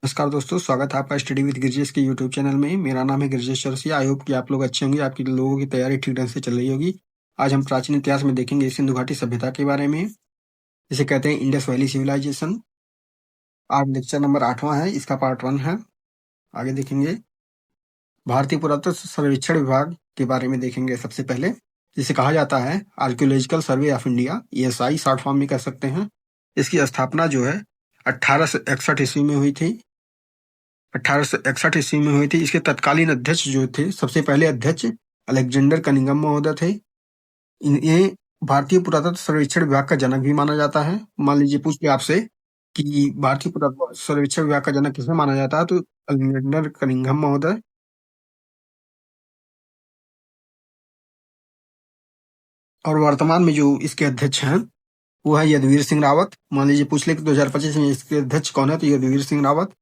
नमस्कार दोस्तों, स्वागत है आपका स्टडी विद गिरजेश के यूट्यूब चैनल में। मेरा नाम है गिरजेश चौरसिया। आई होप कि आप लोग अच्छे होंगे, आपकी लोगों की तैयारी ठीक ढंग से चल रही होगी। आज हम प्राचीन इतिहास में देखेंगे सिंधु घाटी सभ्यता के बारे में, जिसे कहते हैं इंडस वैली सिविलाइजेशन। आज लेक्चर नंबर 8वां है, इसका पार्ट 1 है। आगे देखेंगे भारतीय पुरातत्व सर्वेक्षण विभाग के बारे में देखेंगे सबसे पहले, जिसे कहा जाता है archaeological survey of India, ESI short form में कह सकते हैं। इसकी स्थापना जो है 1861 ईस्वी में हुई थी। 1861 ईस्वी में हुई थी। इसके तत्कालीन अध्यक्ष जो थे, सबसे पहले अध्यक्ष अलेक्जेंडर कनिंघम महोदय थे। ये भारतीय पुरातत्व सर्वेक्षण विभाग का जनक भी माना जाता है। मान लीजिए पूछ लिया आपसे कि भारतीय पुरातत्व सर्वेक्षण विभाग का जनक किसे माना जाता है, तो अलेक्जेंडर कनिंघम महोदय। और वर्तमान में जो इसके अध्यक्ष हैं वो है यदुवीर सिंह रावत। मान लीजिए पूछ ले कि 2025 में इसके अध्यक्ष कौन है, तो यदुवीर सिंह रावत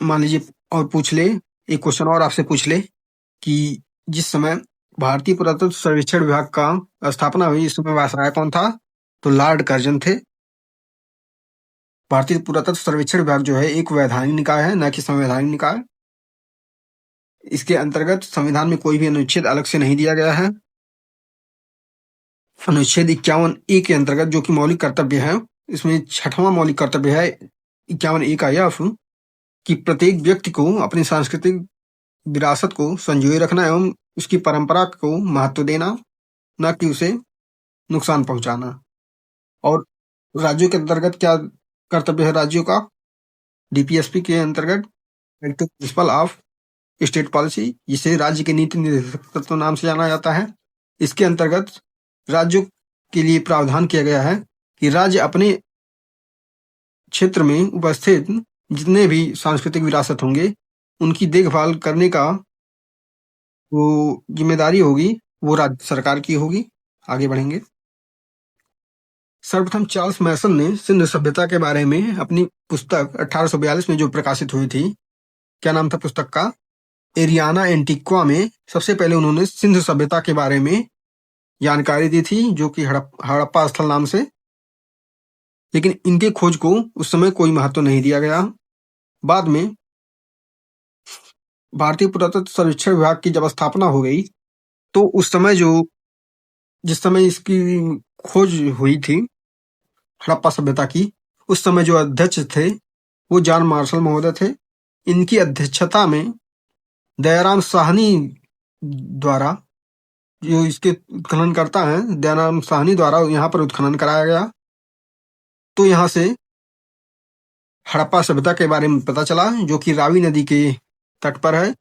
मान लीजिए। और पूछ ले, एक क्वेश्चन और आपसे पूछ ले कि जिस समय भारतीय पुरातत्व सर्वेक्षण विभाग का स्थापना हुई, इस समय वायसराय कौन था, तो लॉर्ड कर्जन थे। भारतीय पुरातत्व सर्वेक्षण विभाग जो है एक वैधानिक निकाय है, न कि संवैधानिक निकाय। इसके अंतर्गत संविधान में कोई भी अनुच्छेद अलग से नहीं दिया गया है। अनुच्छेद 51A के अंतर्गत, जो कि मौलिक कर्तव्य है, इसमें 6वां मौलिक कर्तव्य है 51A का यह कि प्रत्येक व्यक्ति को अपनी सांस्कृतिक विरासत को संजोए रखना एवं उसकी परंपरा को महत्व देना, न कि उसे नुकसान पहुंचाना। और राज्यों के अंतर्गत क्या कर्तव्य है राज्यों का, DPSP के अंतर्गत directive principle of state policy, जिसे राज्य के नीति निर्देशक तत्व नाम से जाना जाता है। इसके अंतर्गत राज्यों के लिए प्रावधान किया गया है कि राज्य अपने क्षेत्र में उपस्थित जितने भी सांस्कृतिक विरासत होंगे, उनकी देखभाल करने का वो जिम्मेदारी होगी, वो राज्य सरकार की होगी। आगे बढ़ेंगे। सर्वप्रथम चार्ल्स मैसन ने सिंधु सभ्यता के बारे में अपनी पुस्तक 1842 में जो प्रकाशित हुई थी, क्या नाम था पुस्तक का, एरियाना एंटिक्वा में सबसे पहले उन्होंने सिंधु सभ्यता के बारे में जानकारी दी थी, जो कि हड़प्पा स्थल नाम से। लेकिन इनके खोज को उस समय कोई महत्व नहीं दिया गया। बाद में भारतीय पुरातत्व सर्वेक्षण विभाग की जब स्थापना हो गई, तो उस समय जिस समय इसकी खोज हुई थी हड़प्पा सभ्यता की, उस समय जो अध्यक्ष थे वो जॉन मार्शल महोदय थे। इनकी अध्यक्षता में दयाराम साहनी द्वारा, जो इसके उत्खनन करता है, दयाराम साहनी द्वारा यहाँ पर उत्खनन कराया गया। तो यहाँ से हड़प्पा सभ्यता के बारे में पता चला, जो कि रावी नदी के तट पर है।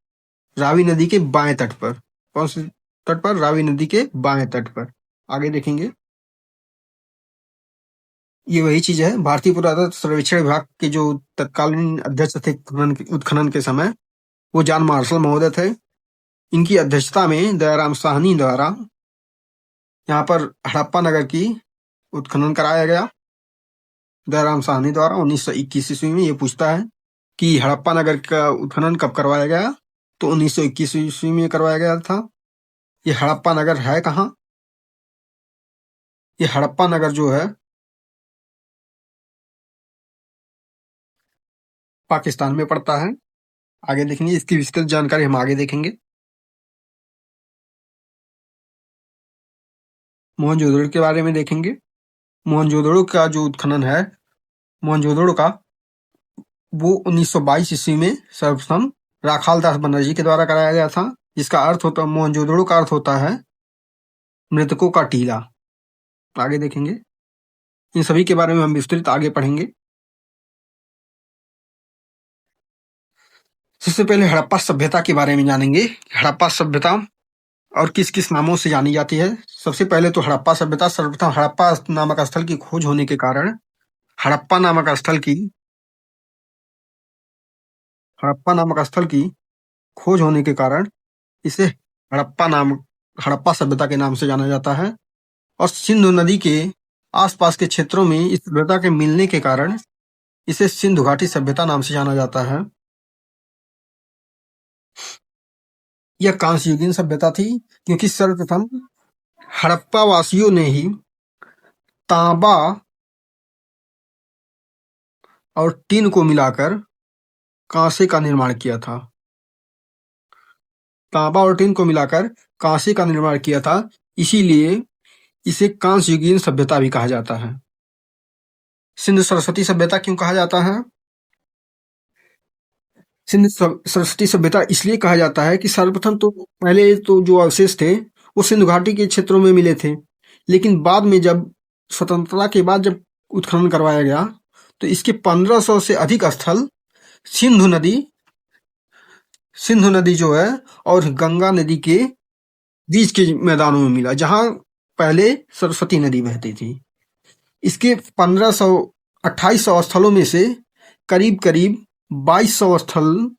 रावी नदी के बाएं तट पर। कौन से तट पर? रावी नदी के बाएं तट पर। आगे देखेंगे। ये वही चीज है। भारतीय पुरातत्व सर्वेक्षण विभाग के जो तत्कालीन अध्यक्ष थे उत्खनन के समय, वो जॉन मार्शल महोदय थे। इनकी अध्यक्षता में दयाराम साहनी द्वारा यहाँ पर हड़प्पा नगर की उत्खनन कराया गया। दयाराम साहनी द्वारा 1921 ईस्वी में। ये पूछता है कि हड़प्पा नगर का उत्खनन कब करवाया गया, तो 1921 ईस्वी में करवाया गया था। ये हड़प्पा नगर है कहाँ? ये हड़प्पा नगर जो है पाकिस्तान में पड़ता है। आगे देखेंगे, इसकी विस्तृत जानकारी हम आगे देखेंगे। मोहनजोदड़ो के बारे में देखेंगे। मोहनजोदड़ो का जो उत्खनन है मोहनजोदड़ो का, वो 1922 ईस्वी में सर्वप्रथम राखाल दास बनर्जी के द्वारा कराया गया था। जिसका अर्थ होता, मोहनजोदड़ो का अर्थ होता है मृतकों का टीला। आगे देखेंगे। इन सभी के बारे में हम विस्तृत आगे पढ़ेंगे। सबसे पहले हड़प्पा सभ्यता के बारे में जानेंगे। हड़प्पा सभ्यता और किस किस नामों से जानी जाती है। सबसे पहले तो हड़प्पा सभ्यता, सर्वप्रथम हड़प्पा नामक स्थल की खोज होने के कारण, हड़प्पा नामक स्थल की हड़प्पा नामक स्थल की खोज होने के कारण इसे हड़प्पा सभ्यता के नाम से जाना जाता है। और सिंधु नदी के आसपास के क्षेत्रों में इस सभ्यता के मिलने के कारण इसे सिंधु घाटी सभ्यता नाम से जाना जाता है। यह कांस्य युगीन सभ्यता थी, क्योंकि सर्वप्रथम हड़प्पा वासियों ने ही तांबा और टिन को मिलाकर कांसे का निर्माण किया था। तांबा और टिन को मिलाकर कांसे का निर्माण किया था, इसीलिए इसे कांस्य युगीन सभ्यता भी कहा जाता है। सिंधु सरस्वती सभ्यता क्यों कहा जाता है? सिंधु सरस्वती सभ्यता इसलिए कहा जाता है कि सर्वप्रथम तो पहले तो जो अवशेष थे वो सिंधु घाटी के क्षेत्रों में मिले थे, लेकिन बाद में जब स्वतंत्रता के बाद जब उत्खनन करवाया गया तो इसके 1500 से अधिक स्थल सिंधु नदी सिंधु नदी जो है और गंगा नदी के बीच के मैदानों में मिला, जहां पहले सरस्वती नदी बहती थी। इसके 1500 2800 स्थलों में से करीब करीब 2200 स्थल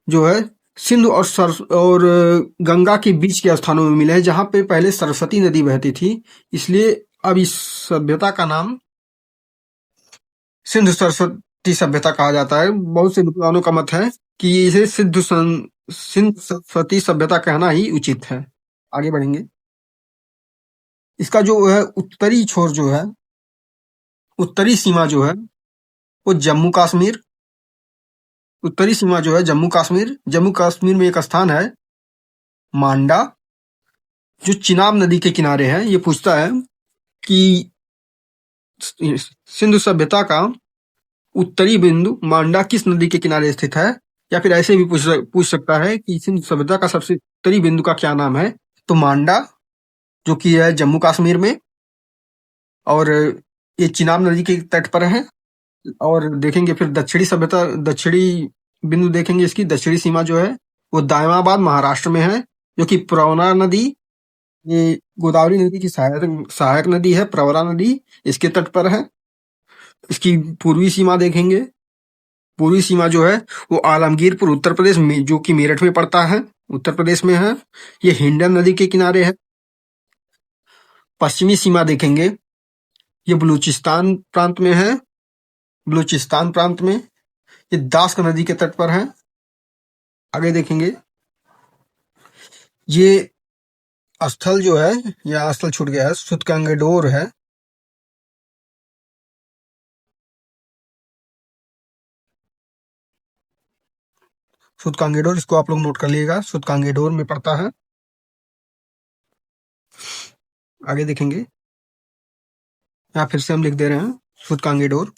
जो है सिंधु और गंगा के बीच के स्थानों में मिले हैं, जहां पे पहले सरस्वती नदी बहती थी। इसलिए अब इस सभ्यता का नाम सिंधु सरस्वती सभ्यता कहा जाता है। बहुत से विद्वानों का मत है कि इसे सिंधु सरस्वती सभ्यता कहना ही उचित है। आगे बढ़ेंगे। इसका जो है उत्तरी छोर जो है, उत्तरी सीमा जो है वो जम्मू कश्मीर, उत्तरी सीमा जो है जम्मू कश्मीर में एक स्थान है मांडा, जो चिनाब नदी के किनारे है। ये पूछता है कि सिंधु सभ्यता का उत्तरी बिंदु मांडा किस नदी के किनारे स्थित है, या फिर ऐसे भी पूछ सकता है कि सिंधु सभ्यता का सबसे उत्तरी बिंदु का क्या नाम है। तो मांडा जो कि है जम्मू कश्मीर में, और ये चिनाब नदी के तट पर है। और देखेंगे फिर दक्षिणी बिंदु देखेंगे। इसकी दक्षिणी सीमा जो है वो दायमाबाद महाराष्ट्र में है, जो कि प्रवरा नदी, ये गोदावरी नदी की सहायक नदी है। प्रवरा नदी इसके तट पर है। इसकी पूर्वी सीमा देखेंगे। पूर्वी सीमा जो है वो आलमगीरपुर उत्तर प्रदेश में, जो कि मेरठ में पड़ता है, उत्तर प्रदेश में है। ये हिंडन नदी के किनारे है। पश्चिमी सीमा देखेंगे, ये बलूचिस्तान प्रांत में है। बलूचिस्तान प्रांत में ये दास्क नदी के तट पर है। आगे देखेंगे। ये स्थल जो है, यह स्थल छूट गया है, सुतकांगेडोर है। सुतकांगेडोर, इसको आप लोग नोट कर लीजिएगा, सुतकांगेडोर में पड़ता है। आगे देखेंगे। यहाँ फिर से हम लिख दे रहे हैं सुतकांगेडोर।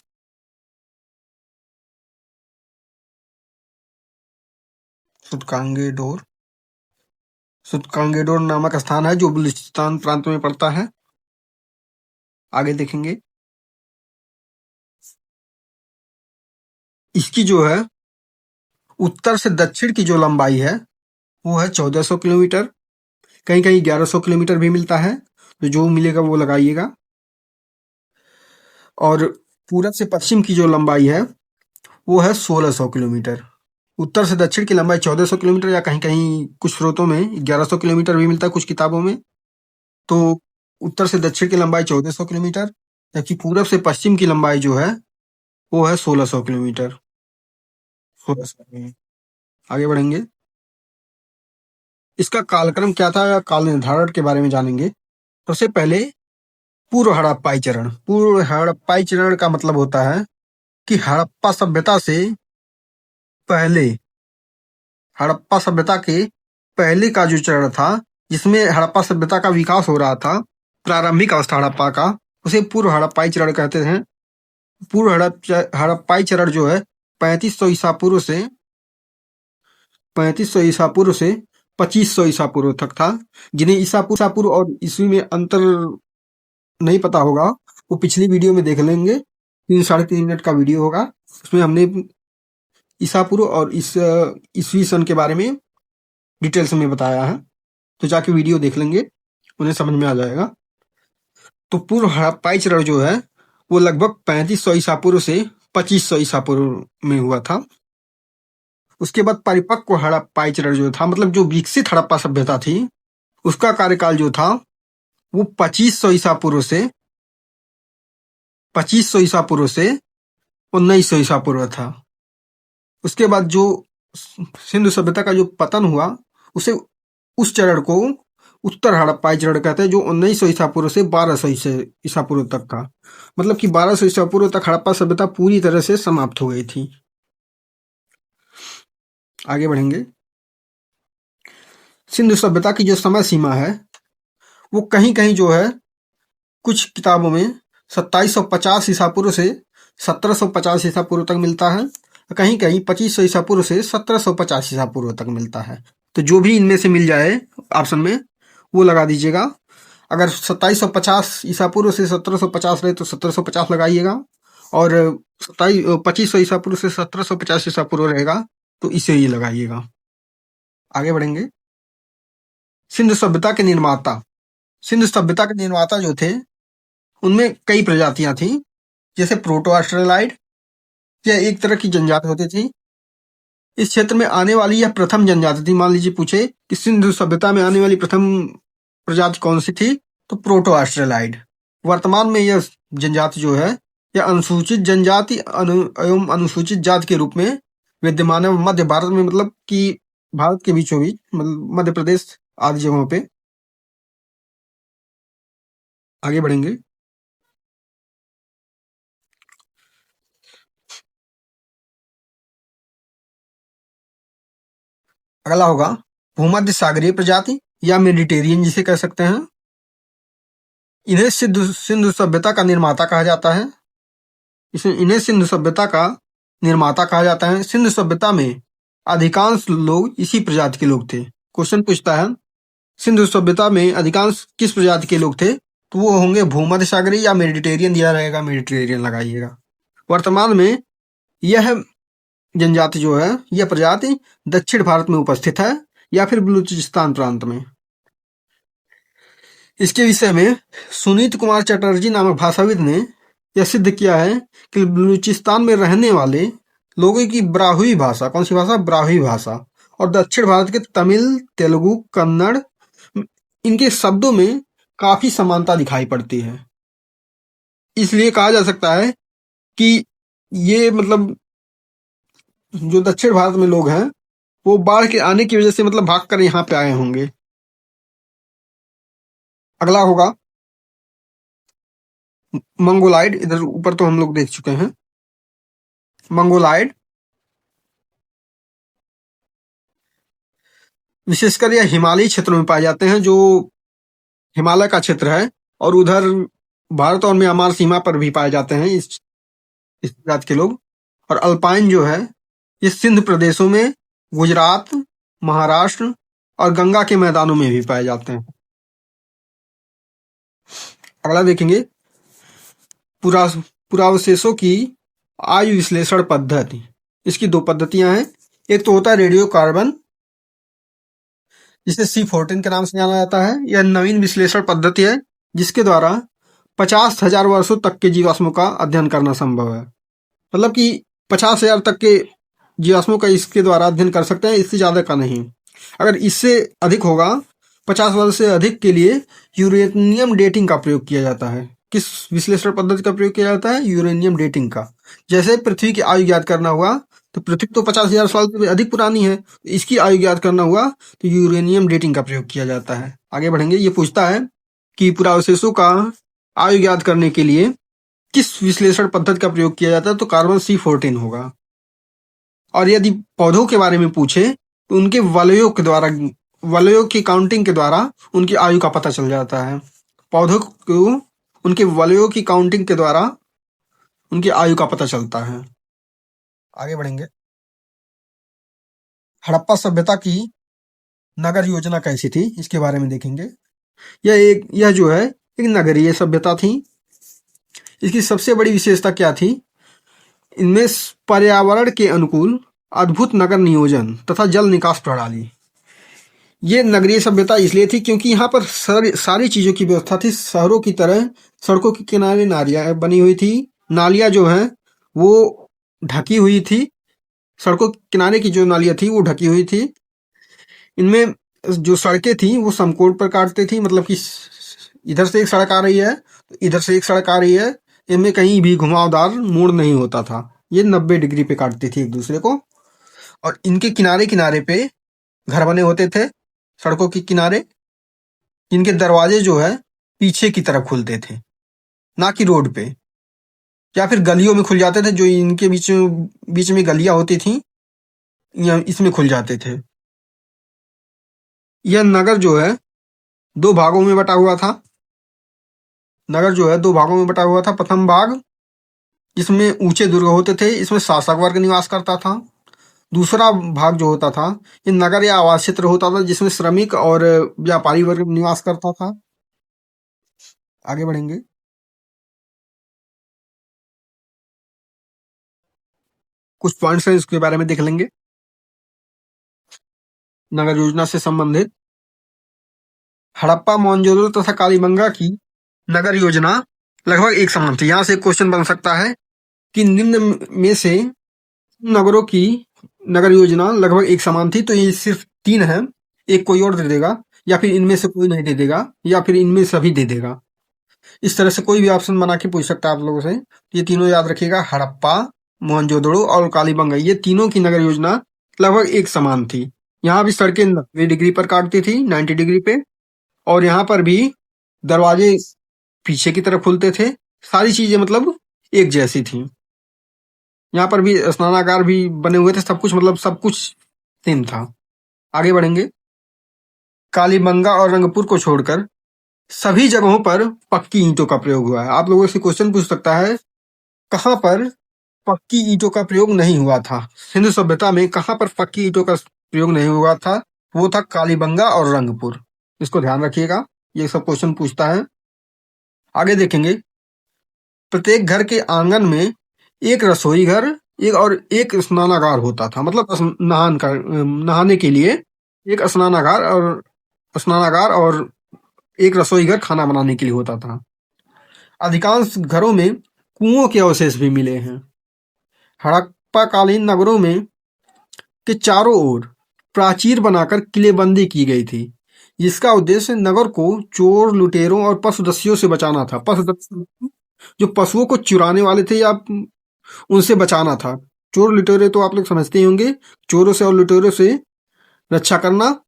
सुतकांगेडोर सुतकांगेडोर नामक स्थान है जो बलूचिस्तान प्रांत में पड़ता है। आगे देखेंगे। इसकी जो है उत्तर से दक्षिण की जो लंबाई है वो है 1400 किलोमीटर। कहीं कहीं 1100 किलोमीटर भी मिलता है, तो जो मिलेगा वो लगाइएगा। और पूरब से पश्चिम की जो लंबाई है वो है 1600 किलोमीटर। उत्तर से दक्षिण की लंबाई 1400 किलोमीटर, या कहीं कहीं कुछ स्रोतों में 1100 किलोमीटर भी मिलता है, कुछ किताबों में। तो उत्तर से दक्षिण की लंबाई 1400 किलोमीटर, जबकि पूरब से पश्चिम की लंबाई जो है वो है 1600 किलोमीटर। 1600। आगे बढ़ेंगे। इसका कालक्रम क्या था, या काल निर्धारण के बारे में जानेंगे। सबसे पहले पूर्व हड़प्पाई चरण। पूर्व हड़प्पाई चरण का मतलब होता है कि हड़प्पा सभ्यता से पहले, हड़प्पा सभ्यता के पहले का जो चरण था, जिसमें हड़प्पा सभ्यता का विकास हो रहा था, प्रारंभिक अवस्था हड़प्पा का, उसे पूर्व हड़प्पाई चरण कहते हैं। पूर्व हड़प्पाई चरण जो है 3500 ईसा पूर्व से 2500 ईसा पूर्व तक था। जिन्हें ईसा पूर्व और ईस्वी में अंतर नहीं पता होगा, वो पिछली वीडियो में देख लेंगे। 3-3.5 मिनट का वीडियो होगा, उसमें हमने ईसा पूर्व और ईस्वी सन के बारे में डिटेल्स में बताया है। तो जाके वीडियो देख लेंगे, उन्हें समझ में आ जाएगा। तो पूर्व हड़प्पाई चरण जो है वो लगभग 3500 ईसा पूर्व से 2500 ईसा पूर्व में हुआ था। उसके बाद परिपक्व हड़प्पाई चरण जो था, मतलब जो विकसित हड़प्पा सभ्यता थी, उसका कार्यकाल जो था वो 2500 ईसा पूर्व से 1900 ईसा पूर्व था। उसके बाद जो सिंधु सभ्यता का जो पतन हुआ, उसे उस चरण को उत्तर हड़प्पाई चरण कहते हैं, जो 1900 ईसा पूर्व से 1200 ईसा पूर्व तक था। मतलब कि 1200 ईसा पूर्व तक हड़प्पा सभ्यता पूरी तरह से समाप्त हो गई थी। आगे बढ़ेंगे। सिंधु सभ्यता की जो समय सीमा है वो कहीं कहीं जो है कुछ किताबों में 2750 ईसा पूर्व से 1750 ईसा पूर्व तक मिलता है, कहीं कहीं 2500 ईसा पूर्व से 1750 ईसा पूर्व तक मिलता है। तो जो भी इनमें से मिल जाए ऑप्शन में वो लगा दीजिएगा। अगर 2750 ईसा पूर्व से 1750 रहे तो 1750 लगाइएगा, और 2500 ईसा पूर्व से 1750 ईसा पूर्व रहेगा तो इसे ही लगाइएगा। आगे बढ़ेंगे। सिंधु सभ्यता के निर्माता। सिंधु सभ्यता के निर्माता जो थे उनमें कई प्रजातियां थी, जैसे प्रोटो ऑस्ट्रेलाइड, यह एक तरह की जनजाति होती थी। इस क्षेत्र में आने वाली यह प्रथम जनजाति थी। मान लीजिए पूछे कि सिंधु सभ्यता में आने वाली प्रथम प्रजाति कौन सी थी, तो प्रोटो ऑस्ट्रेलाइड। वर्तमान में यह जनजाति जो है यह अनुसूचित जनजाति एवं अनुसूचित जाति के रूप में विद्यमान है मध्य भारत में, मतलब कि भारत के बीचों बीच, मतलब मध्य प्रदेश आदि जगहों पे। आगे बढ़ेंगे। अगला होगा भूमध्य सागरीय प्रजाति या मेडिटेरियन जिसे कह सकते हैं। इन्हें सिंधु सभ्यता का निर्माता कहा जाता है। इन्हें सिंधु सभ्यता का निर्माता कहा जाता है। सिंधु सभ्यता में अधिकांश लोग इसी प्रजाति के लोग थे। क्वेश्चन पूछता है सिंधु सभ्यता में अधिकांश किस प्रजाति के लोग थे, तो वो होंगे भूमध्य सागरीय या मेडिटेरियन दिया रहेगा, मेडिटेरियन लगाइएगा। वर्तमान में यह जनजाति जो है, यह प्रजाति दक्षिण भारत में उपस्थित है या फिर बलूचिस्तान प्रांत में। इसके विषय में सुनीत कुमार चटर्जी नामक भाषाविद ने यह सिद्ध किया है कि बलूचिस्तान में रहने वाले लोगों की ब्राहुई भाषा, कौन सी भाषा, ब्राहुई भाषा, और दक्षिण भारत के तमिल, तेलुगु, कन्नड़, इनके शब्दों में काफी समानता दिखाई पड़ती है। इसलिए कहा जा सकता है कि ये मतलब जो दक्षिण भारत में लोग हैं वो बाढ़ के आने की वजह से मतलब भागकर यहाँ पे आए होंगे। अगला होगा मंगोलाइड। इधर ऊपर तो हम लोग देख चुके हैं। मंगोलाइड विशेषकर यह हिमालयी क्षेत्रों में पाए जाते हैं, जो हिमालय का क्षेत्र है, और उधर भारत और म्यांमार सीमा पर भी पाए जाते हैं इस जाति के लोग। और अल्पाइन जो है ये सिंध प्रदेशों में, गुजरात, महाराष्ट्र और गंगा के मैदानों में भी पाए जाते हैं। अगला देखेंगे पुरावशेषों की आयु विश्लेषण पद्धति। इसकी दो पद्धतियां हैं। एक तो होता है रेडियो कार्बन, जिसे C14 के नाम से जाना जाता है। यह नवीन विश्लेषण पद्धति है जिसके द्वारा 50,000 वर्षों तक के जीवाश्मों का अध्ययन करना संभव है। मतलब कि 50,000 तक के जीवाश्मों का इसके द्वारा अध्ययन कर सकते हैं, इससे ज्यादा का नहीं। अगर इससे अधिक होगा, 50 वर्ष से अधिक के लिए यूरेनियम डेटिंग का प्रयोग किया जाता है। किस विश्लेषण पद्धति का प्रयोग किया जाता है? यूरेनियम डेटिंग का। जैसे पृथ्वी की आयु ज्ञात करना हुआ तो पृथ्वी तो 50,000 साल से अधिक पुरानी है, इसकी आयु ज्ञात करना हुआ तो यूरेनियम डेटिंग का प्रयोग किया जाता है। आगे बढ़ेंगे। ये पूछता है कि पुरावशेषों का आयु ज्ञात करने के लिए किस विश्लेषण पद्धति का प्रयोग किया जाता है, तो कार्बन C14 होगा। और यदि पौधों के बारे में पूछे तो उनके वलयों के द्वारा, वलयों की काउंटिंग के द्वारा उनकी आयु का पता चल जाता है। पौधों को उनके वलयों की काउंटिंग के द्वारा उनकी आयु का पता चलता है। आगे बढ़ेंगे। हड़प्पा सभ्यता की नगर योजना कैसी थी, इसके बारे में देखेंगे। यह जो है एक नगरीय सभ्यता थी। इसकी सबसे बड़ी विशेषता क्या थी? इनमें पर्यावरण के अनुकूल अद्भुत नगर नियोजन तथा जल निकास प्रणाली। ये नगरीय सभ्यता इसलिए थी क्योंकि यहाँ पर सारी चीजों की व्यवस्था थी। शहरों की तरह सड़कों के किनारे नालियां बनी हुई थी। नालियां जो हैं वो ढकी हुई थी। सड़कों के किनारे की जो नालियां थी वो ढकी हुई थी। इनमें जो सड़कें थी वो समकोण पर काटती थी, मतलब कि इधर से एक सड़क आ रही है तो इधर से एक सड़क आ रही है, इनमें कहीं भी घुमावदार मोड़ नहीं होता था। ये 90 डिग्री पे काटती थी एक दूसरे को। और इनके किनारे किनारे पे घर बने होते थे, सड़कों के किनारे। इनके दरवाजे जो है पीछे की तरफ खुलते थे, ना कि रोड पे, या फिर गलियों में खुल जाते थे, जो इनके बीच में गलियां होती थी, या इसमें खुल जाते थे। यह नगर जो है दो भागों में बटा हुआ था। नगर जो है दो भागों में बटा हुआ था। प्रथम भाग, इसमें ऊंचे दुर्ग होते थे, इसमें शासक वर्ग निवास करता था। दूसरा भाग जो होता था, ये नगर या आवास क्षेत्र होता था, जिसमें श्रमिक और व्यापारी वर्ग निवास करता था। आगे बढ़ेंगे। कुछ पॉइंट्स हैं, इसके बारे में देख लेंगे। नगर योजना से संबंधित हड़प्पा, मोहनजोदड़ो तथा कालीबंगा की नगर योजना लगभग एक समान थी। यहाँ से एक क्वेश्चन बन सकता है कि निम्न में से नगरों की नगर योजना लगभग एक समान थी, तो ये सिर्फ तीन है। एक कोई और दे देगा, या फिर इनमें से कोई नहीं दे देगा, या फिर इनमें सभी दे देगा। इस तरह से कोई भी ऑप्शन बना के पूछ सकता है आप लोगों से। ये तीनों याद रखिएगा, हड़प्पा, मोहनजोदड़ो और कालीबंगा, ये तीनों की नगर योजना लगभग एक समान थी। यहाँ भी सड़कें 90 डिग्री पर काटती थी, 90 डिग्री पे, और यहाँ पर भी दरवाजे पीछे की तरफ खुलते थे। सारी चीजें मतलब एक जैसी थी। यहाँ पर भी स्नानागार भी बने हुए थे, सब कुछ मतलब सब कुछ सेम था। आगे बढ़ेंगे। कालीबंगा और रंगपुर को छोड़कर सभी जगहों पर पक्की ईंटों का प्रयोग हुआ है। आप लोगों से क्वेश्चन पूछ सकता है, कहाँ पर पक्की ईंटों का प्रयोग नहीं हुआ था? सिंधु सभ्यता में कहाँ पर पक्की ईंटों का प्रयोग नहीं हुआ था? वो था कालीबंगा और रंगपुर। इसको ध्यान रखिएगा, ये सब क्वेश्चन पूछता है। आगे देखेंगे। प्रत्येक घर के आंगन में एक रसोई घर, एक स्नानागार होता था। मतलब नहाने के लिए एक स्नानागार और एक रसोई घर खाना बनाने के लिए होता था। अधिकांश घरों में कुओं के अवशेष भी मिले हैं। हड़प्पा कालीन नगरों में के चारों ओर प्राचीर बनाकर किलेबंदी की गई थी, जिसका उद्देश्य नगर को चोर, लुटेरों और पशुदस्युओं से बचाना था। पशुदस्यु जो पशुओं को चुराने वाले थे, या उनसे बचाना था। चोर लुटेरे तो आप लोग समझते ही होंगे, चोरों से और लुटेरों से रक्षा करना।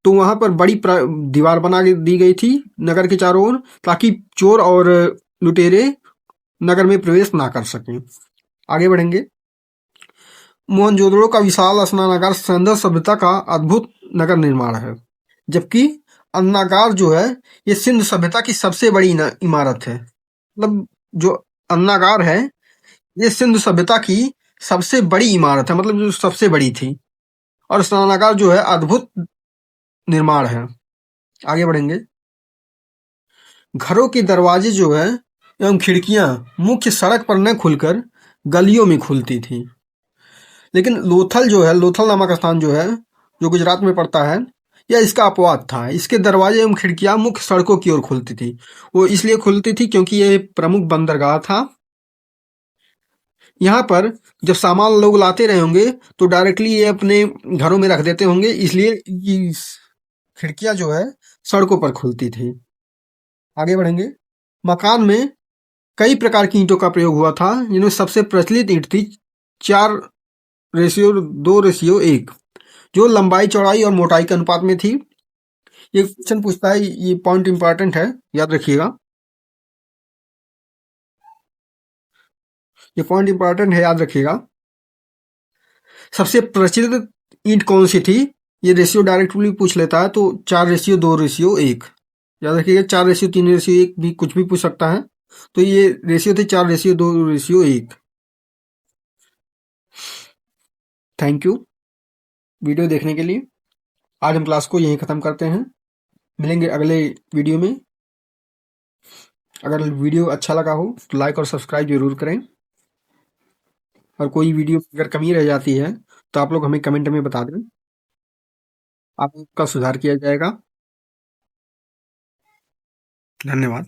तो वहां पर बड़ी दीवार बना दी गई थी नगर के चारों ओर, ताकि चोर और लुटेरे नगर में प्रवेश ना कर सकें। आगे बढ़ेंगे। मोहनजोदड़ो का विशाल स्नानागार सिंधु सभ्यता का अद्भुत नगर निर्माण है, जबकि अन्नागार जो है ये सिंधु सभ्यता की सबसे बड़ी इमारत है। मतलब जो अन्नागार है ये सिंधु सभ्यता की सबसे बड़ी इमारत है, मतलब जो सबसे बड़ी थी। और स्नानागार जो है अद्भुत निर्माण है। आगे बढ़ेंगे। घरों के दरवाजे जो है एवं खिड़कियां मुख्य सड़क पर न खुलकर गलियों में खुलती थी। लेकिन लोथल जो है, लोथल नामक स्थान जो है, जो गुजरात में पड़ता है, यह इसका अपवाद था। इसके दरवाजे एवं खिड़कियां मुख्य सड़कों की ओर खुलती थी। वो इसलिए खुलती थी क्योंकि यह प्रमुख बंदरगाह था। यहाँ पर जब सामान लोग लाते रहे होंगे तो डायरेक्टली ये अपने घरों में रख देते होंगे, इसलिए ये खिड़कियां जो है सड़कों पर खुलती थी। आगे बढ़ेंगे। मकान में कई प्रकार की ईंटों का प्रयोग हुआ था, जिनमें सबसे प्रचलित ईंट थी 4:2:1, जो लंबाई, चौड़ाई और मोटाई के अनुपात में थी। ये क्वेश्चन पूछता है, ये पॉइंट इंपॉर्टेंट है, याद रखिएगा। ये पॉइंट इंपॉर्टेंट है, याद रखिएगा। सबसे प्रचलित ईंट कौन सी थी? ये रेशियो डायरेक्टली पूछ लेता है, तो 4:2:1। याद रखिएगा, 4:3:1 भी कुछ भी पूछ सकता है। तो ये रेशियो थे 4:2:1। थैंक यू वीडियो देखने के लिए। आज हम क्लास को यहीं ख़त्म करते हैं। मिलेंगे अगले वीडियो में। अगर वीडियो अच्छा लगा हो तो लाइक और सब्सक्राइब जरूर करें, और कोई वीडियो अगर कमी रह जाती है तो आप लोग हमें कमेंट में बता दें, आपका सुधार किया जाएगा। धन्यवाद।